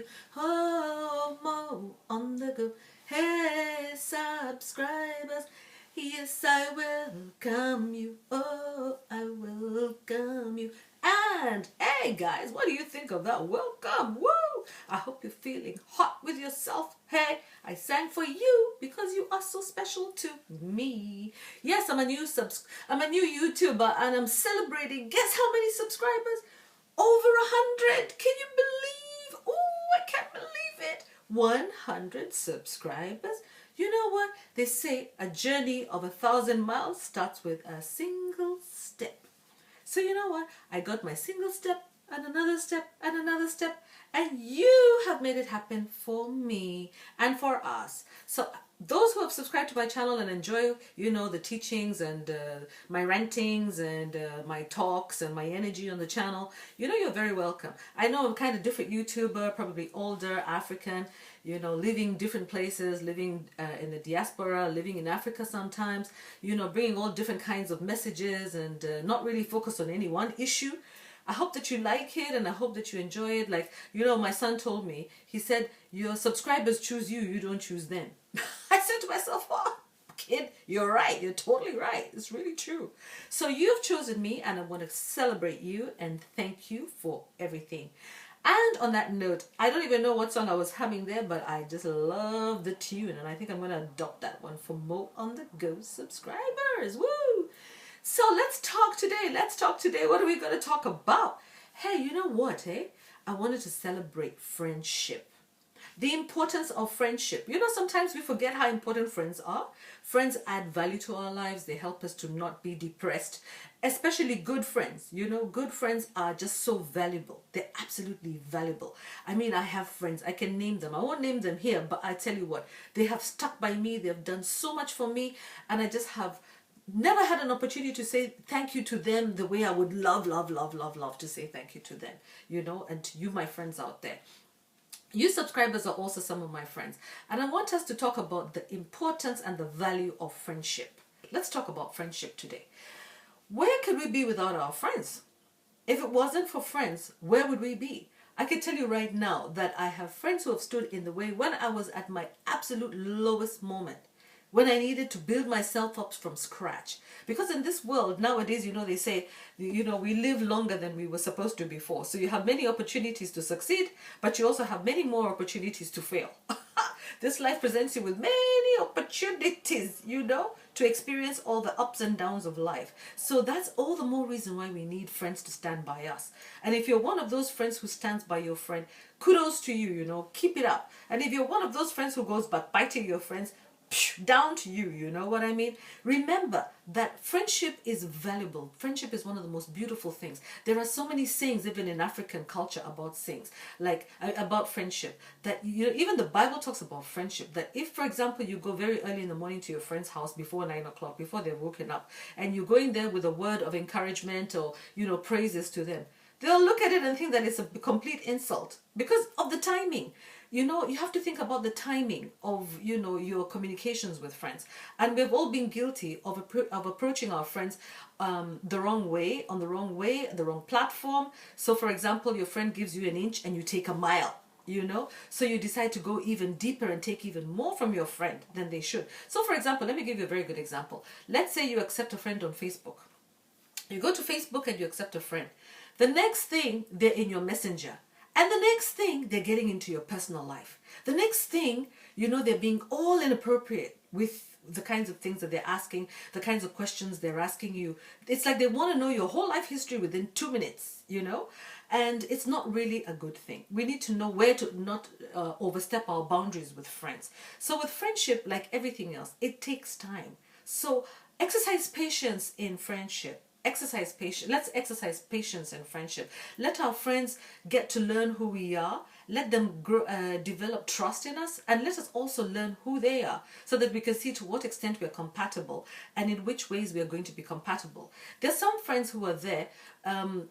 you. Oh, Mo on the go. Hey, subscribers. Yes, I welcome you. Oh, I welcome you. And hey, guys, what do you think of that welcome? Woo! I hope you're feeling hot with yourself. Hey, I sang for you because you are so special to me. Yes, I'm a new YouTuber and I'm celebrating. Guess how many subscribers? Over 100. Can you believe? Oh, I can't believe it. 100 subscribers. You know what? They say a journey of 1,000 miles starts with a single step. So you know what? I got my single step and another step and another step, and you have made it happen for me and for us. So those who have subscribed to my channel and enjoy, you know, the teachings and my rantings and my talks and my energy on the channel, you know, you're very welcome. I know I'm kind of different YouTuber, probably older, African, you know, living different places, living in the diaspora, living in Africa sometimes, you know, bringing all different kinds of messages and not really focused on any one issue. I hope that you like it and I hope that you enjoy it. Like, you know, my son told me, he said, your subscribers choose you, you don't choose them. I said to myself, oh, kid, you're right. You're totally right. It's really true. So you've chosen me and I want to celebrate you and thank you for everything. And on that note, I don't even know what song I was humming there, but I just love the tune and I think I'm going to adopt that one for Mo on the Go subscribers. Woo! So let's talk today. What are we going to talk about? Hey, you know what, eh? I wanted to celebrate friendship. The importance of friendship. You know, sometimes we forget how important friends are. Friends add value to our lives. They help us to not be depressed. Especially good friends. You know, good friends are just so valuable. They're absolutely valuable. I mean, I have friends. I can name them. I won't name them here, but I tell you what. They have stuck by me. They have done so much for me. And I just have never had an opportunity to say thank you to them the way I would love to say thank you to them. You know, and to you, my friends out there. You subscribers are also some of my friends. And I want us to talk about the importance and the value of friendship. Let's talk about friendship today. Where could we be without our friends? If it wasn't for friends, where would we be? I can tell you right now that I have friends who have stood in the way when I was at my absolute lowest moment, when I needed to build myself up from scratch. Because in this world nowadays, you know, they say, you know, we live longer than we were supposed to before. So you have many opportunities to succeed, but you also have many more opportunities to fail. This life presents you with many opportunities, you know, to experience all the ups and downs of life. So that's all the more reason why we need friends to stand by us. And if you're one of those friends who stands by your friend, kudos to you, you know, keep it up. And if you're one of those friends who goes back biting your friends, down to you, you know what I mean? Remember that friendship is valuable. Friendship is one of the most beautiful things. There are so many sayings even in African culture about things, like about friendship, that, you know, even the Bible talks about friendship, that if, for example, you go very early in the morning to your friend's house before 9 o'clock, before they've woken up, and you go in there with a word of encouragement or, you know, praises to them, they'll look at it and think that it's a complete insult because of the timing. You know, you have to think about the timing of, you know, your communications with friends. And we've all been guilty of approaching our friends the wrong way, the wrong platform. So, for example, your friend gives you an inch and you take a mile. You know, so you decide to go even deeper and take even more from your friend than they should. So, for example, let me give you a very good example. Let's say you accept a friend on Facebook. You go to Facebook and you accept a friend. The next thing, they're in your messenger. And the next thing, they're getting into your personal life. The next thing, you know, they're being all inappropriate with the kinds of things that they're asking, the kinds of questions they're asking you. It's like they want to know your whole life history within 2 minutes, you know? And it's not really a good thing. We need to know where to not overstep our boundaries with friends. So with friendship, like everything else, it takes time. So exercise patience in friendship. Exercise patience. Let's exercise patience and friendship. Let our friends get to learn who we are. Let them grow, develop trust in us, and let us also learn who they are, so that we can see to what extent we are compatible and in which ways we are going to be compatible. There's some friends who are there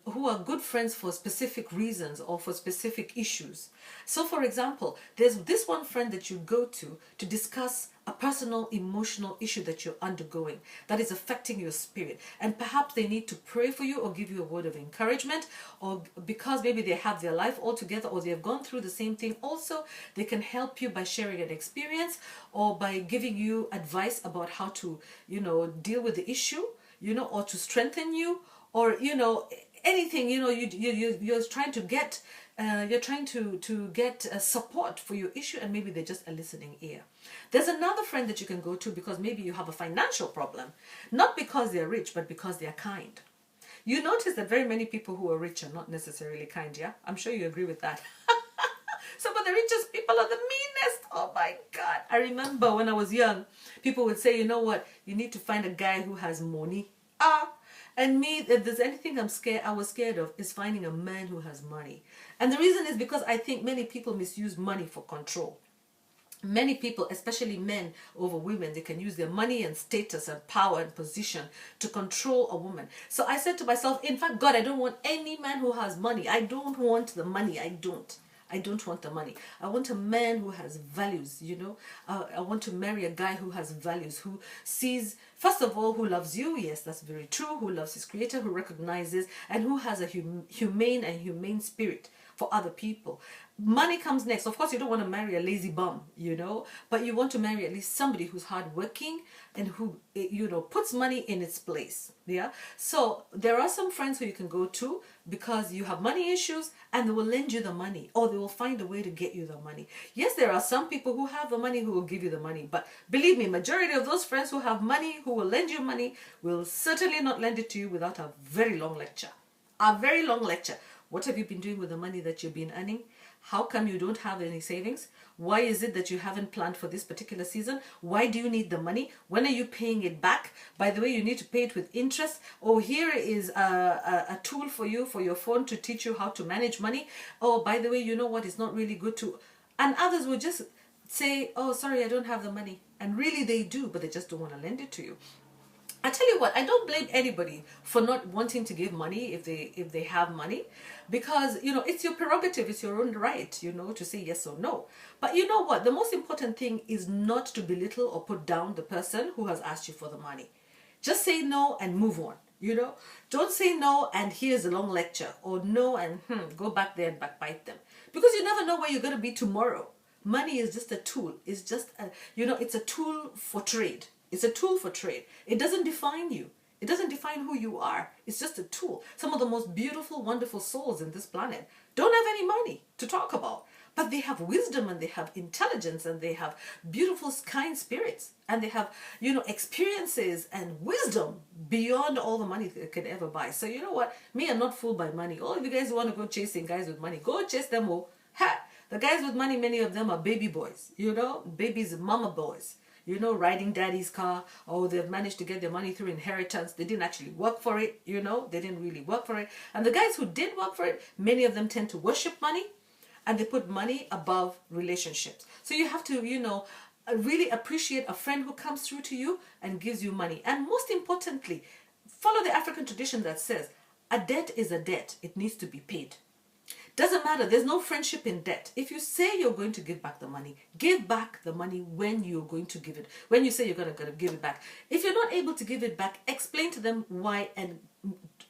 who are good friends for specific reasons or for specific issues. So, for example, there's this one friend that you go to discuss a personal emotional issue that you're undergoing that is affecting your spirit, and perhaps they need to pray for you or give you a word of encouragement, or because maybe they have their life all together or they have gone through the same thing also, they can help you by sharing an experience or by giving you advice about how to, deal with the issue, or to strengthen you, or anything, you're trying to get support for your issue, and maybe they're just a listening ear. There's another friend that you can go to because maybe you have a financial problem, not because they're rich, but because they're kind. You notice that very many people who are rich are not necessarily kind, yeah? I'm sure you agree with that. Some of the richest people are the meanest. Oh my God. I remember when I was young, people would say, you know what, you need to find a guy who has money. And me, if there's anything I was scared of, is finding a man who has money. And the reason is because I think many people misuse money for control. Many people, especially men over women, they can use their money and status and power and position to control a woman. So I said to myself, in fact, God, I don't want any man who has money. I don't want the money. I don't want the money. I want a man who has values, I want to marry a guy who has values, who sees, first of all, who loves you. Yes, that's very true. Who loves his creator, who recognizes, and who has a humane spirit for other people. Money comes next. Of course, you don't want to marry a lazy bum, but you want to marry at least somebody who's hardworking and who, puts money in its place. Yeah. So there are some friends who you can go to because you have money issues, and they will lend you the money, or they will find a way to get you the money. Yes, there are some people who have the money who will give you the money, but believe me, majority of those friends who have money, who will lend you money, will certainly not lend it to you without a very long lecture. A very long lecture. What have you been doing with the money that you've been earning? How come you don't have any savings? Why is it that you haven't planned for this particular season? Why do you need the money? When are you paying it back? By the way, you need to pay it with interest. Oh, here is a tool for you, for your phone, to teach you how to manage money. Oh, by the way, you know what? It's not really good to... And others will just say, oh, sorry, I don't have the money. And really they do, but they just don't want to lend it to you. I tell you what, I don't blame anybody for not wanting to give money if they have money, because it's your prerogative, it's your own right, to say yes or no. But you know what, the most important thing is not to belittle or put down the person who has asked you for the money. Just say no and move on. Don't say no and here's a long lecture, or no and go back there and backbite them, because you never know where you're going to be tomorrow. Money is just a tool. It's just it's a tool for trade. It's a tool for trade. It doesn't define you. It doesn't define who you are. It's just a tool. Some of the most beautiful, wonderful souls in this planet don't have any money to talk about, but they have wisdom, and they have intelligence, and they have beautiful, kind spirits, and they have, experiences and wisdom beyond all the money they can ever buy. So you know what? Me, I'm not fooled by money. All of you guys who want to go chasing guys with money, go chase them all. The guys with money, many of them are baby boys, babies, mama boys. Riding daddy's car, or they've managed to get their money through inheritance. They didn't actually work for it, they didn't really work for it. And the guys who did work for it, many of them tend to worship money, and they put money above relationships. So you have to, really appreciate a friend who comes through to you and gives you money. And most importantly, follow the African tradition that says, a debt is a debt. It needs to be paid. Doesn't matter. There's no friendship in debt. If you say you're going to give back the money, give back the money when you're going to give it. When you say you're going to give it back. If you're not able to give it back, explain to them why, and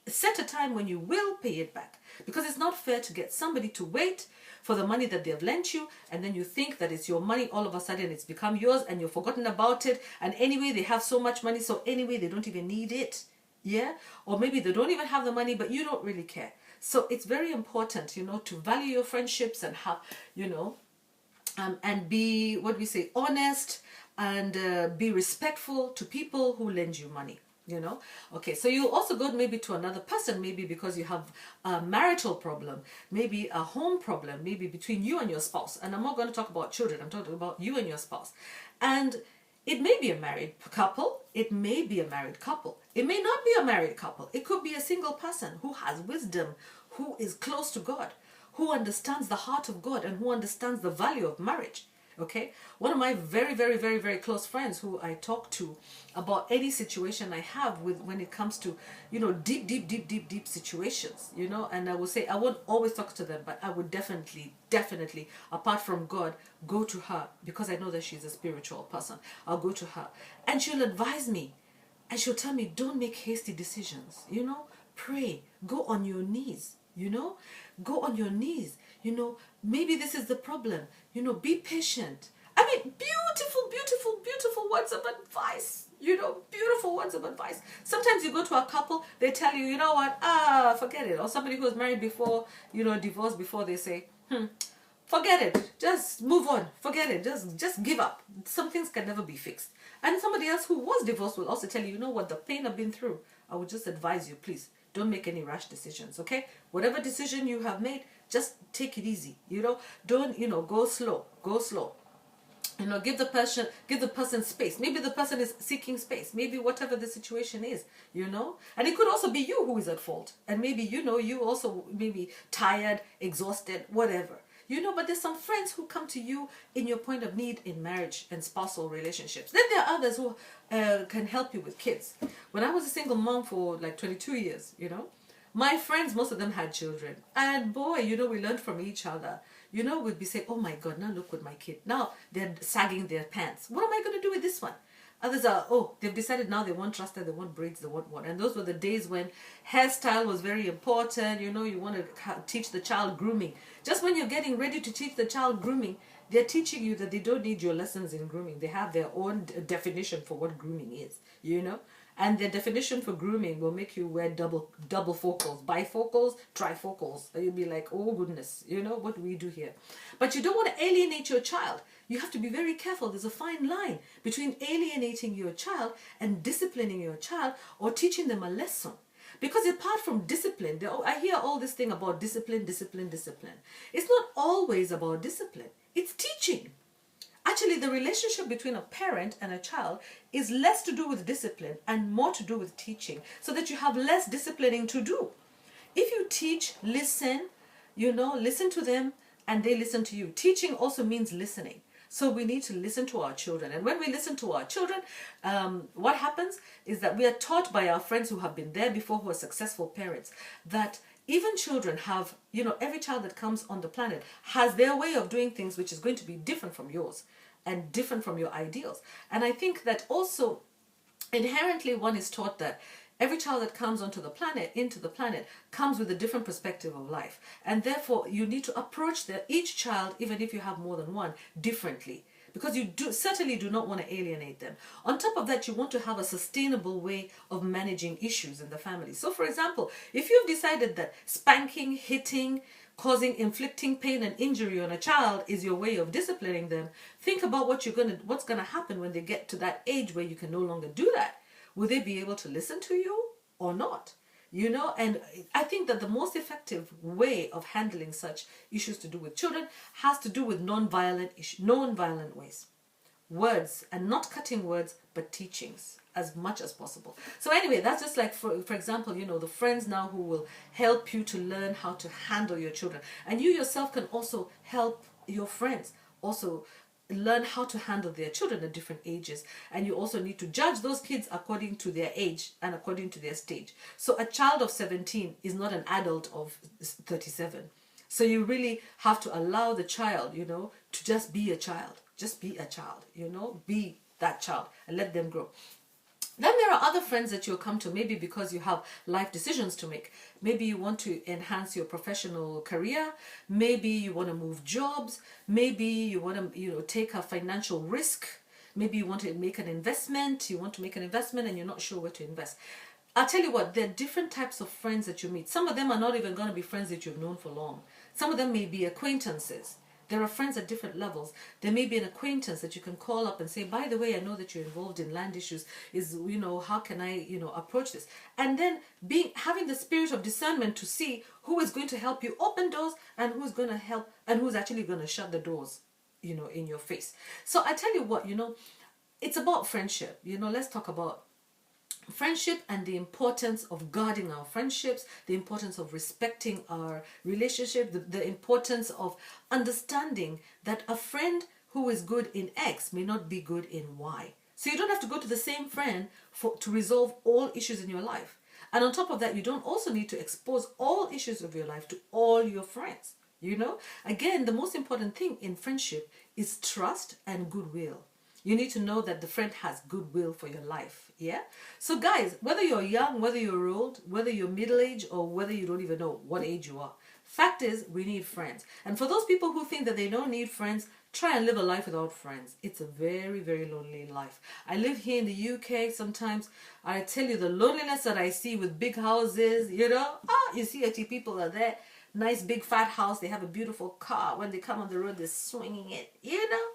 set a time when you will pay it back. Because it's not fair to get somebody to wait for the money that they've lent you, and then you think that it's your money, all of a sudden it's become yours and you've forgotten about it, and anyway they have so much money, so anyway they don't even need it. Yeah? Or maybe they don't even have the money, but you don't really care. So it's very important, to value your friendships and have, and be, honest, and be respectful to people who lend you money, Okay, so you also go maybe to another person, maybe because you have a marital problem, maybe a home problem, maybe between you and your spouse. And I'm not going to talk about children, I'm talking about you and your spouse. And it may be a married couple, it may be a married couple, it may not be a married couple, it could be a single person who has wisdom, who is close to God, who understands the heart of God, and who understands the value of marriage. Okay, one of my very, very, very, very close friends who I talk to about any situation I have with when it comes to, deep, deep, deep, deep, deep situations, and I will say I won't always talk to them, but I would definitely, definitely, apart from God, go to her because I know that she's a spiritual person. I'll go to her and she'll advise me and she'll tell me, don't make hasty decisions, pray, go on your knees, go on your knees, maybe this is the problem, be patient. I mean, beautiful, beautiful, beautiful words of advice, beautiful words of advice. Sometimes you go to a couple, they tell you, you know what, forget it. Or somebody who was married before, divorced before, they say, forget it, just move on, forget it, just give up. Some things can never be fixed. And somebody else who was divorced will also tell you, you know what, the pain I've been through, I would just advise you, please don't make any rash decisions, okay? Whatever decision you have made, just take it easy, don't, go slow, give the person space. Maybe the person is seeking space, maybe whatever the situation is, and it could also be you who is at fault, and maybe you also maybe tired, exhausted, whatever, but there's some friends who come to you in your point of need in marriage and spousal relationships. Then there are others who can help you with kids. When I was a single mom for like 22 years, my friends, most of them had children, and boy, we learned from each other. We'd be saying, oh my God, now look with my kid. Now they're sagging their pants. What am I going to do with this one? Others are, they've decided now they want truster, they want braids, they want what. And those were the days when hairstyle was very important. You want to teach the child grooming. Just when you're getting ready to teach the child grooming, they're teaching you that they don't need your lessons in grooming. They have their own definition for what grooming is, And their definition for grooming will make you wear double focals, bifocals, trifocals. And you'll be like, oh goodness, what do we do here? But you don't want to alienate your child. You have to be very careful. There's a fine line between alienating your child and disciplining your child or teaching them a lesson. Because apart from discipline, I hear all this thing about discipline, discipline, discipline. It's not always about discipline. It's teaching. Actually, the relationship between a parent and a child is less to do with discipline and more to do with teaching, so that you have less disciplining to do. If you teach, listen, listen to them and they listen to you. Teaching also means listening. So we need to listen to our children. And when we listen to our children, what happens is that we are taught by our friends who have been there before, who are successful parents, that even children have, every child that comes on the planet has their way of doing things which is going to be different from yours and different from your ideals. And I think that also inherently one is taught that every child that comes into the planet, comes with a different perspective of life. And therefore, you need to approach each child, even if you have more than one, differently. Because you certainly do not want to alienate them. On top of that, you want to have a sustainable way of managing issues in the family. So, for example, if you've decided that spanking, hitting, inflicting pain and injury on a child is your way of disciplining them, think about what's going to happen when they get to that age where you can no longer do that. Will they be able to listen to you or not? And I think that the most effective way of handling such issues to do with children has to do with non-violent ways. Words, and not cutting words, but teachings as much as possible. So anyway, that's just like, for example, the friends now who will help you to learn how to handle your children. And you yourself can also help your friends also learn how to handle their children at different ages. And you also need to judge those kids according to their age and according to their stage. So a child of 17 is not an adult of 37. So you really have to allow the child, to just be a child. Just be a child, be that child and let them grow. Then there are other friends that you'll come to, maybe because you have life decisions to make. Maybe you want to enhance your professional career. Maybe you want to move jobs. Maybe you want to, take a financial risk. Maybe you want to make an investment. You want to make an investment and you're not sure where to invest. I'll tell you what, there are different types of friends that you meet. Some of them are not even going to be friends that you've known for long. Some of them may be acquaintances. There are friends at different levels. There may be an acquaintance that you can call up and say, by the way, I know that you're involved in land issues. How can I, approach this? And then having the spirit of discernment to see who is going to help you open doors and who's going to help and who's actually going to shut the doors, in your face. So I tell you what, it's about friendship. Let's talk about friendship and the importance of guarding our friendships, the importance of respecting our relationship, the importance of understanding that a friend who is good in X may not be good in Y. So you don't have to go to the same friend to resolve all issues in your life. And on top of that, you don't also need to expose all issues of your life to all your friends. You know, again, the most important thing in friendship is trust and goodwill. You need to know that the friend has goodwill for your life. Yeah. So guys, whether you're young, whether you're old, whether you're middle-aged, or whether you don't even know what age you are, fact is, we need friends. And for those people who think that they don't need friends, try and live a life without friends. It's a very, very lonely life. I live here in the UK. Sometimes I tell you the loneliness that I see with big houses, you know. You see actually people are there, nice big fat house. They have a beautiful car. When they come on the road, they're swinging it, you know.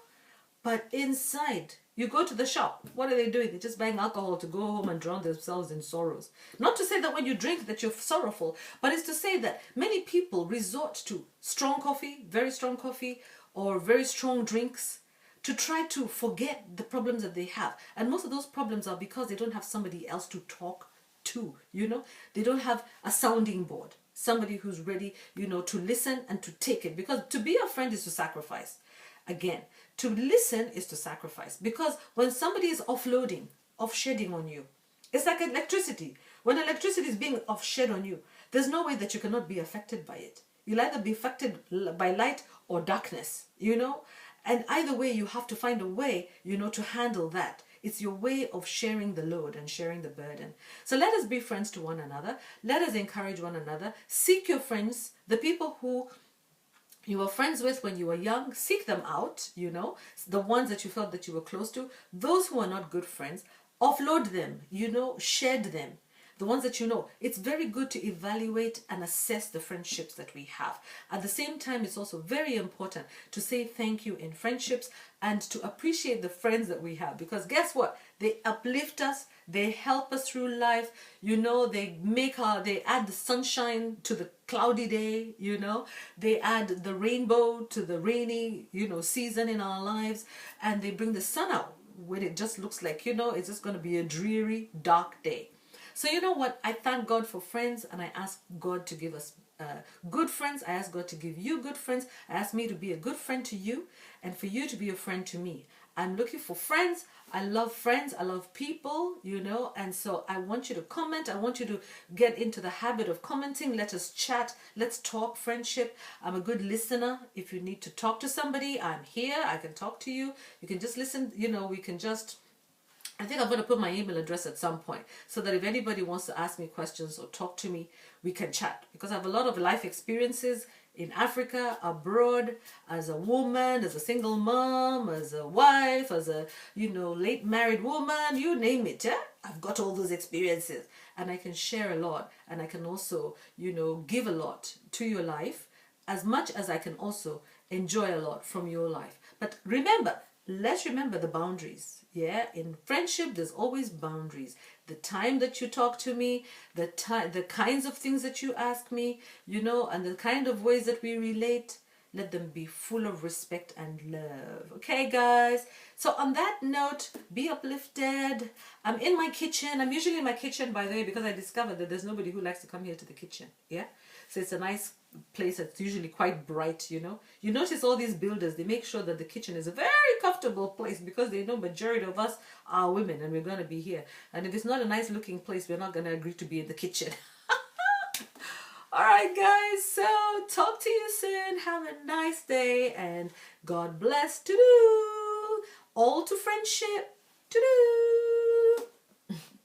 But inside, you go to the shop. What are they doing? They're just buying alcohol to go home and drown themselves in sorrows. Not to say that when you drink that you're sorrowful, but it's to say that many people resort to strong coffee, very strong coffee, or very strong drinks to try to forget the problems that they have. And most of those problems are because they don't have somebody else to talk to, you know. They don't have a sounding board, somebody who's ready, you know, to listen and to take it. Because to be a friend is to sacrifice. Again, to listen is to sacrifice. Because when somebody is offloading, offshedding on you, it's like electricity. When electricity is being offshed on you, there's no way that you cannot be affected by it. You'll either be affected by light or darkness, you know. And either way, you have to find a way, you know, to handle that. It's your way of sharing the load and sharing the burden. So let us be friends to one another. Let us encourage one another. Seek your friends, the people who you were friends with when you were young. Seek them out, you know, the ones that you felt that you were close to. Those who are not good friends, offload them, you know, shed them. The ones that you know. It's very good to evaluate and assess the friendships that we have. At the same time, it's also very important to say thank you in friendships and to appreciate the friends that we have. Because guess what? They uplift us. They help us through life. You know, they add the sunshine to the cloudy day, you know. They add the rainbow to the rainy, you know, season in our lives. And they bring the sun out when it just looks like, you know, it's just going to be a dreary, dark day. So you know what? I thank God for friends, and I ask God to give us good friends. I ask God to give you good friends. I ask me to be a good friend to you, and for you to be a friend to me. I'm looking for friends. I love friends. I love people, you know, and so I want you to comment. I want you to get into the habit of commenting. Let us chat. Let's talk friendship. I'm a good listener. If you need to talk to somebody, I'm here. I can talk to you. You can just listen, you know, we can just... I think I'm going to put my email address at some point so that if anybody wants to ask me questions or talk to me, we can chat. Because I have a lot of life experiences in Africa, abroad, as a woman, as a single mom, as a wife, as a, you know, late married woman, you name it. Yeah? I've got all those experiences and I can share a lot, and I can also, you know, give a lot to your life as much as I can also enjoy a lot from your life. But remember, let's remember the boundaries. Yeah, in friendship, there's always boundaries. The time that you talk to me, the kinds of things that you ask me, you know, and the kind of ways that we relate, let them be full of respect and love. Okay, guys? So on that note, be uplifted. I'm in my kitchen. I'm usually in my kitchen, by the way, because I discovered that there's nobody who likes to come here to the kitchen. Yeah? So it's a nice place that's usually quite bright, you know. You notice all these builders, they make sure that the kitchen is a very comfortable place because they know majority of us are women and we're going to be here. And if it's not a nice looking place, we're not going to agree to be in the kitchen. Alright guys, so talk to you soon. Have a nice day and God bless. All to friendship.